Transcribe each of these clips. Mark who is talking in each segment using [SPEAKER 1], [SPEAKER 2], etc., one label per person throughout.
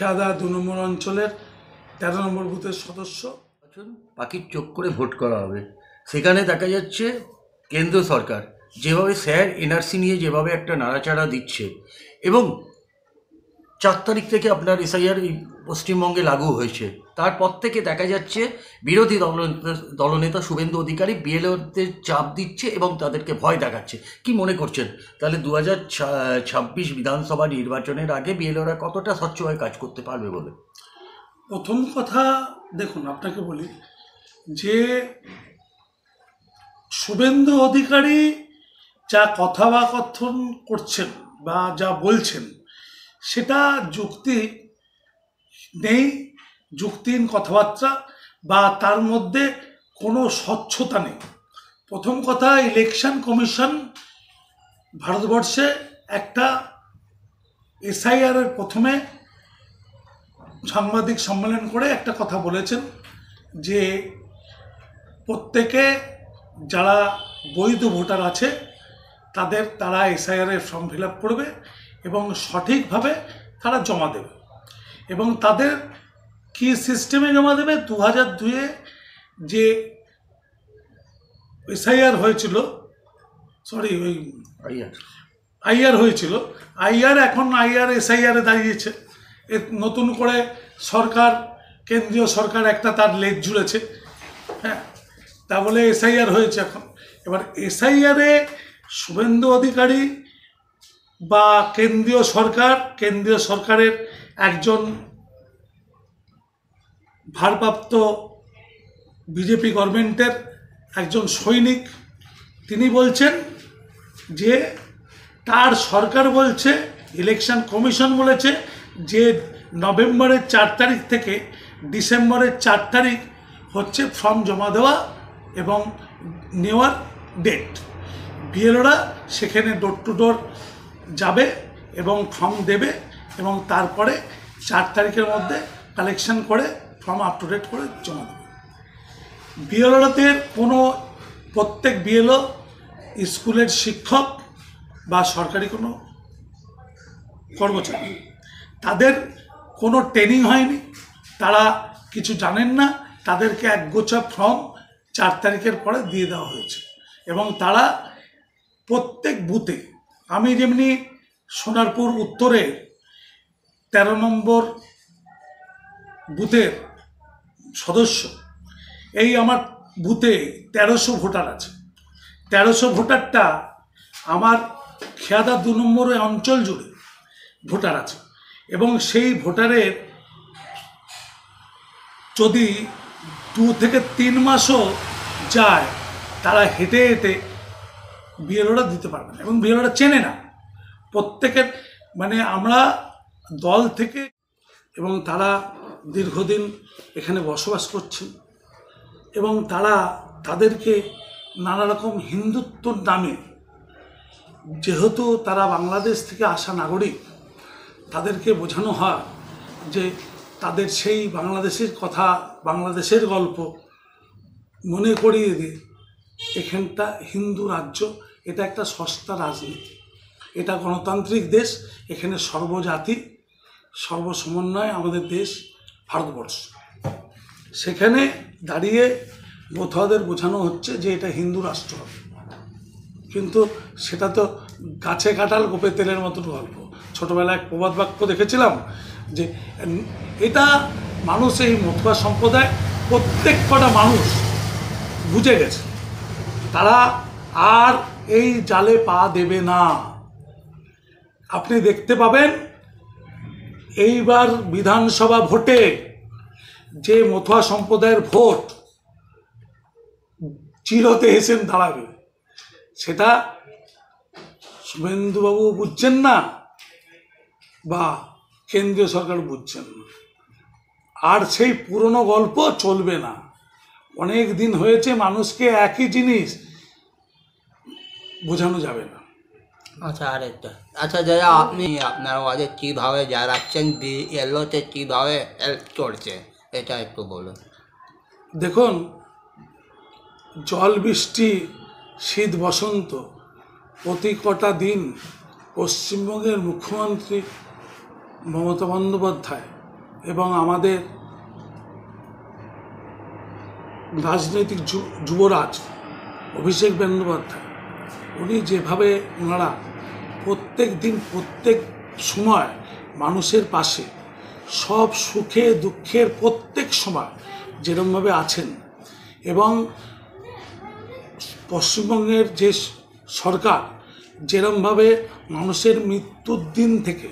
[SPEAKER 1] খেয়াদা ২ নম্বর অঞ্চলের ১৩ নম্বর বুথের সদস্য।
[SPEAKER 2] পাখির চোখ করে ভোট করা হবে, সেখানে দেখা যাচ্ছে কেন্দ্র সরকার যেভাবে স্যার এনআরসি নিয়ে যেভাবে একটা নাড়াচাড়া দিচ্ছে, এবং ৪ তারিখ থেকে আপনার এসআইআর এই পশ্চিমবঙ্গে লাগু হয়েছে, তারপর থেকে দেখা যাচ্ছে বিরোধী দলনেতা শুভেন্দু অধিকারী বিএলওদের চাপ দিচ্ছে এবং তাদেরকে ভয় দেখাচ্ছে। কি মনে করছেন তাহলে ২০২৬ বিধানসভা নির্বাচনের আগে বিএলওরা কতটা স্বচ্ছভাবে কাজ করতে পারবে বলে?
[SPEAKER 1] প্রথম কথা দেখুন, আপনাকে বলি যে শুভেন্দু অধিকারী যা কথাবাকথন করছেন বা যা বলছেন সেটা যুক্তি নেই, যুক্তিহীন কথাবার্তা, বা তার মধ্যে কোনো স্বচ্ছতা নেই। প্রথম কথা, ইলেকশন কমিশন ভারতবর্ষে একটা এসআইআরের প্রথমে সাংবাদিক সম্মেলন করে একটা কথা বলেছেন যে প্রত্যেকে যারা বৈধ ভোটার আছে তারা এসআইআরের ফর্ম ফিল আপ করবে এবং সঠিকভাবে তারা জমা দেবে, এবং তাদের কি সিস্টেমে জমা দেবে, 2002-এ যে এসআইআর হয়েছিল, ওই আইআর হয়েছিল, আইআর এখন আইআর এসআইআরে দাঁড়িয়েছে। নতুন করে সরকার, কেন্দ্রীয় সরকার একটা তার লেজ জুড়েছে, হ্যাঁ, তা বলে এসআইআর হয়েছে এখন। এবার এসআইআরে শুভেন্দু অধিকারী বা কেন্দ্রীয় সরকারের একজন ভারপ্রাপ্ত বিজেপি গভর্নমেন্টের একজন সৈনিক, তিনি বলছেন যে তার সরকার বলছে, ইলেকশন কমিশন বলেছে যে নভেম্বরের ৪ তারিখ থেকে ডিসেম্বরের ৪ তারিখ হচ্ছে ফর্ম জমা দেওয়া এবং নেওয়ার ডেট। বিএলওরা সেখানে ডোর টু ডোর যাবে এবং ফর্ম দেবে, এবং তারপরে ৪ তারিখের মধ্যে কালেকশন করে ফর্ম আপ টু ডেট করে জমা দেবে। বিএলওদের প্রত্যেক বিএলও স্কুলের শিক্ষক বা সরকারি কোনো কর্মচারী, তাদের কোনো ট্রেনিং হয়নি, তারা কিছু জানেন না, তাদেরকে একগোছা ফর্ম ৪ তারিখের পরে দিয়ে দেওয়া হয়েছে, এবং তারা প্রত্যেক বুথে, আমি যেমনি সোনারপুর উত্তরের ১৩ নম্বর বুথের সদস্য, এই আমার বুথে ১৩০০ ভোটার আছে। ১৩০০ ভোটারটা আমার খেয়াদা ২ নম্বর অঞ্চল জুড়ে ভোটার আছে, এবং সেই ভোটারের যদি 2 থেকে 3 মাসও যায়, তারা হেঁটে হেঁটে বিএলওরা দিতে পারবে না, এবং বিএলওরা চেনে না প্রত্যেকের, মানে আমরা দল থেকে, এবং তারা দীর্ঘদিন এখানে বসবাস করছেন, এবং তাদেরকে নানা রকম হিন্দুত্বর নামে, যেহেতু তারা বাংলাদেশ থেকে আসা নাগরিক, তাদেরকে বোঝানো হয় যে তাদের সেই বাংলাদেশের কথা, বাংলাদেশের গল্প মনে করিয়ে দিয়ে এখানটা হিন্দু রাজ্য, এটা একটা সস্তা রাজনীতি, এটা গণতান্ত্রিক দেশ, এখানে সর্বজাতি সর্বসমন্বয় আমাদের দেশ ভারতবর্ষ। সেখানে দাঁড়িয়ে মতুয়াদের বোঝানো হচ্ছে যে এটা হিন্দু রাষ্ট্র হবে, কিন্তু সেটা তো গাছে কাঁঠাল গোপে তেলের মতন গল্প। ছোটোবেলায় এক প্রবাদ বাক্য দেখেছিলাম যে এটা মানুষ, এই মতুয়া সম্প্রদায় প্রত্যেক কটা মানুষ বুঝে গেছে, তারা আর এই জালে পা দেবে না। আপনি দেখতে পাবেন এইবার বিধানসভা ভোটে যে মতুয়া সম্প্রদায়ের ভোট চিরতে এসে দাঁড়াবে, সেটা শুভেন্দুবাবু বুঝছেন না বা কেন্দ্রীয় সরকার বুঝছেন না, আর সেই পুরনো গল্প চলবে না। অনেক দিন হয়েছে, মানুষকে একই জিনিস বোঝানো যাবে না।
[SPEAKER 3] আচ্ছা, আরেকটা, আচ্ছা দাদা, আপনি আপনার ওয়ার্ডে কীভাবে জানাচ্ছেন বিএলওতে কীভাবে হেল্প করছে, এটা একটু বলুন।
[SPEAKER 1] দেখুন, জল বৃষ্টি, শীত বসন্ত, প্রতি কটা দিন পশ্চিমবঙ্গের মুখ্যমন্ত্রী মমতা বন্দ্যোপাধ্যায় এবং আমাদের রাজনৈতিক যুবরাজ অভিষেক বন্দ্যোপাধ্যায়, উনি যেভাবে ওনারা প্রত্যেক দিন প্রত্যেক সময় মানুষের পাশে সব সুখে দুঃখের প্রত্যেক সময় যেরকমভাবে আছেন, এবং পশ্চিমবঙ্গের যে সরকার যেরকমভাবে মানুষের মৃত্যুর দিন থেকে,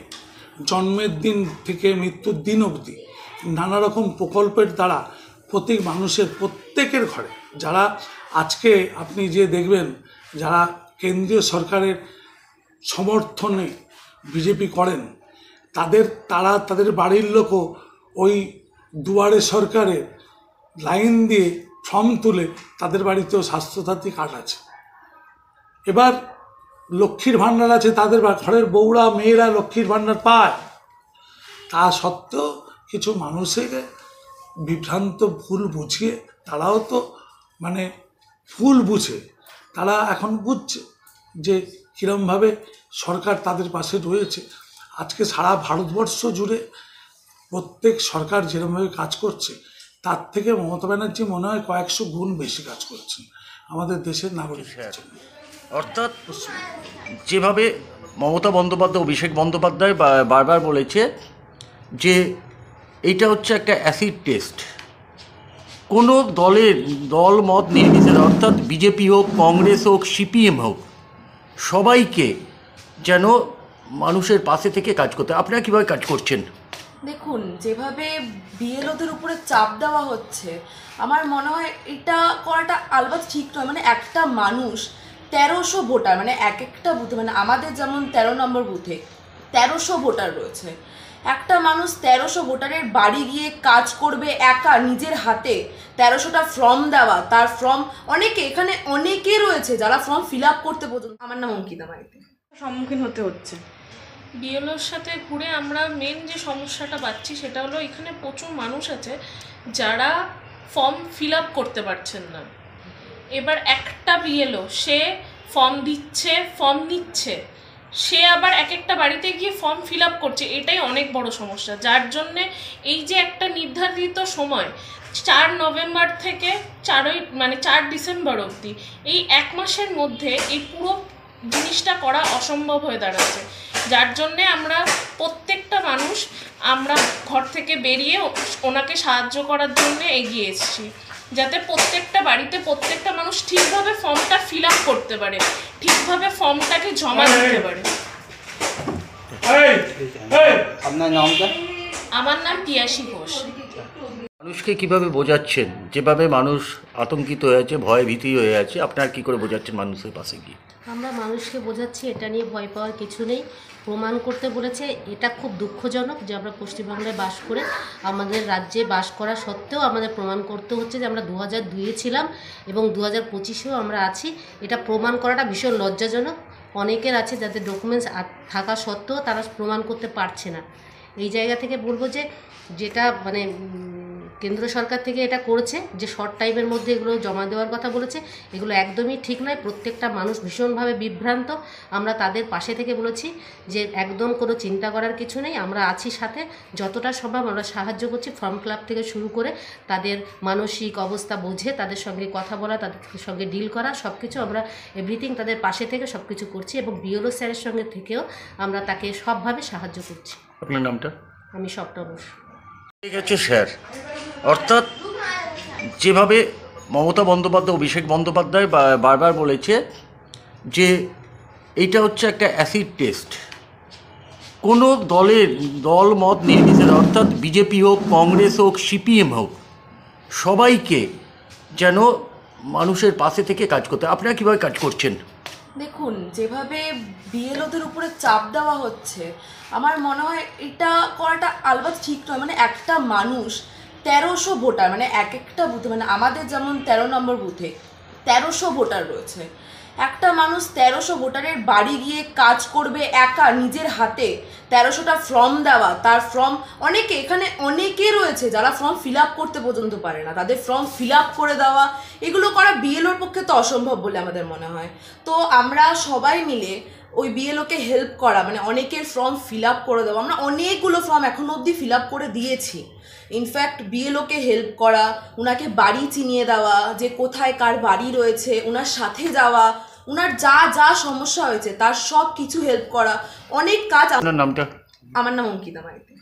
[SPEAKER 1] জন্মের দিন থেকে মৃত্যুর দিন অবধি নানা রকম প্রকল্পের দ্বারা প্রত্যেক মানুষের প্রত্যেকের ঘরে, যারা আজকে আপনি যে দেখবেন যারা কেন্দ্রীয় সরকারের সমর্থনে বিজেপি করেন, তাদের বাড়ির লোকও ওই দুয়ারে সরকারের লাইন দিয়ে ফর্ম তুলে তাদের বাড়িতেও স্বাস্থ্যসাথী কার্ড আছে। এবার লক্ষ্মীর ভাণ্ডার আছে, তাদের ঘরের বউরা মেয়েরা লক্ষ্মীর ভাণ্ডার পায়। তা সত্ত্বেও কিছু মানুষের বিভ্রান্ত ভুল বুঝিয়ে, তারাও তো মানে ভুল বুঝে তারা এখন বুঝছে যে কীরমভাবে সরকার তাদের পাশে রয়েছে। আজকে সারা ভারতবর্ষ জুড়ে প্রত্যেক সরকার যেরকমভাবে কাজ করছে, তার থেকে মমতা ব্যানার্জি মনে হয় কয়েকশো গুণ বেশি কাজ করছেন আমাদের দেশের নাগরিকদের জন্য।
[SPEAKER 2] অর্থাৎ যেভাবে মমতা বন্দ্যোপাধ্যায়, অভিষেক বন্দ্যোপাধ্যায় বারবার বলেছে যে এইটা হচ্ছে একটা অ্যাসিড টেস্ট, কোনো দল মত নির্বিশেষে, অর্থাৎ বিজেপি হোক, কংগ্রেস হোক, সিপিএম হোক, সবাইকে যেন মানুষের পাশে থেকে কাজ করতে। আপনারা কীভাবে কাজ করছেন?
[SPEAKER 4] দেখুন, যেভাবে বিএলওদের উপরে চাপ দেওয়া হচ্ছে, আমার মনে হয় এটা করাটা আলবাত ঠিক নয়। মানে একটা মানুষ 1300 ভোটার, মানে এক একটা বুথে, মানে আমাদের যেমন 13 নম্বর বুথে 1300 ভোটার রয়েছে, একটা মানুষ 1300 ভোটারের বাড়ি গিয়ে কাজ করবে একা নিজের হাতে, 1300টা ফর্ম দেওয়া, তার ফর্ম এখানে অনেকে রয়েছে যারা ফর্ম ফিল আপ করতে পর্যন্ত। আমার নাম অঙ্কিতা মাইতি।
[SPEAKER 5] সম্মুখীন হতে হচ্ছে বিএলওর সাথে ঘুরে। আমরা মেন যে সমস্যাটা পাচ্ছি সেটা হলো এখানে প্রচুর মানুষ আছে যারা ফর্ম ফিল আপ করতে পারছেন না। এবার একটা বিএলও সে ফর্ম দিচ্ছে, ফর্ম নিচ্ছে, সে আবার এক একটা বাড়িতে গিয়ে ফর্ম ফিল আপ করছে, এটাই অনেক বড় সমস্যা। যার জন্যে এই যে একটা নির্ধারিত সময় 4 নভেম্বর থেকে 4 ডিসেম্বর অবধি, এই 1 মাসের মধ্যে এই পুরো জিনিসটা করা অসম্ভব হয়ে দাঁড়াচ্ছে। যার জন্যে আমরা প্রত্যেকটা মানুষ আমরা ঘর থেকে বেরিয়ে ওনাকে সাহায্য করার জন্য এগিয়ে এসেছি, যাতে প্রত্যেকটা বাড়িতে প্রত্যেকটা মানুষ ঠিকভাবে ফর্মটা ফিল আপ করতে পারে, ঠিকভাবে ফর্মটাকে জমা দিতে পারে।
[SPEAKER 3] আপনার নামটা?
[SPEAKER 5] আমার নাম পিয়াসী ঘোষ।
[SPEAKER 2] মানুষকে কিভাবে বোঝাচ্ছেন, যেভাবে মানুষ আতঙ্কিত হয়ে আছে, ভয় ভীতি হয়ে আছে, আপনারা কী করে বোঝাচ্ছেন মানুষের পাশে গিয়ে?
[SPEAKER 6] আমরা মানুষকে বোঝাচ্ছি এটা নিয়ে ভয় পাওয়ার কিছু নেই, প্রমাণ করতে বলেছে। এটা খুব দুঃখজনক যে আমরা পশ্চিমবাংলায় বাস করে, আমাদের রাজ্যে বাস করা সত্ত্বেও আমাদের প্রমাণ করতে হচ্ছে যে আমরা 2002-এ ছিলাম এবং 2025-এও আমরা আছি। এটা প্রমাণ করাটা ভীষণ লজ্জাজনক। অনেকের আছে যাদের ডকুমেন্টস থাকা সত্ত্বেও তারা প্রমাণ করতে পারছে না। এই জায়গা থেকে বলবো যে যেটা মানে কেন্দ্র সরকার থেকে এটা করেছে যে শর্ট টাইমের মধ্যে এগুলো জমা দেওয়ার কথা বলেছে, এগুলো একদমই ঠিক নয়। প্রত্যেকটা মানুষ ভীষণভাবে বিভ্রান্ত। আমরা তাদের পাশে থেকে বলেছি যে একদম কোনো চিন্তা করার কিছু নেই, আমরা আছি সাথে, যতটা সম্ভব আমরা সাহায্য করছি। ফর্ম ক্লাব থেকে শুরু করে তাদের মানসিক অবস্থা বুঝে তাদের সঙ্গে কথা বলা, তাদের সঙ্গে ডিল করা, সব কিছু আমরা এভরিথিং তাদের পাশে থেকে সব কিছু করছি এবং বিএলও স্যারের সঙ্গে থেকেও আমরা তাকে সবভাবে সাহায্য করছি।
[SPEAKER 2] আপনার নামটা?
[SPEAKER 6] আমি স্বপ্না ঘোষ।
[SPEAKER 2] ঠিক আছে স্যার, অর্থাৎ যেভাবে মমতা বন্দ্যোপাধ্যায়, অভিষেক বন্দ্যোপাধ্যায় বারবার বলেছে যে এইটা হচ্ছে একটা অ্যাসিড টেস্ট, কোনো দল মত নির্বিশেষে, অর্থাৎ বিজেপি হোক, কংগ্রেস হোক, সিপিএম হোক, সবাইকে যেন মানুষের পাশে থেকে কাজ করতে। আপনারা কীভাবে কাজ করছেন?
[SPEAKER 4] দেখুন, যেভাবে বিএলওদের উপরে চাপ দেওয়া হচ্ছে, আমার মনে হয় এটা করাটা আলবাত ঠিক নয়। মানে একটা মানুষ 1300 ভোটার, মানে এক একটা বুথে, মানে আমাদের যেমন 13 নম্বর বুথে 1300 ভোটার রয়েছে, একটা মানুষ 1300 ভোটারের বাড়ি গিয়ে কাজ করবে একা নিজের হাতে, 1300টা ফর্ম দেওয়া, তার ফর্ম অনেকে এখানে অনেকে রয়েছে যারা ফর্ম ফিল আপ করতে পর্যন্ত পারে না, তাদের ফর্ম ফিল আপ করে দেওয়া, এগুলো করা বিএলওর পক্ষে তো অসম্ভব বলে আমাদের মনে হয়। তো আমরা সবাই মিলে ওই বিএলওকে হেল্প করা, মানে অনেকের ফর্ম ফিল আপ করে দেওয়া, আমরা অনেকগুলো ফর্ম এখনো অবধি ফিল আপ করে দিয়েছি। ইনফ্যাক্ট বিএলওকে হেল্প করা, ওনাকে বাড়ি চিনিয়ে দেওয়া, যে কোথায় কার বাড়ি রয়েছে, ওনার সাথে যাওয়া, ওনার যা যা সমস্যা হয়েছে তার সব কিছু হেল্প করা, অনেক কাজ।
[SPEAKER 2] আপনার নামটা?
[SPEAKER 4] আমার নাম অঙ্কিতা মাইতি।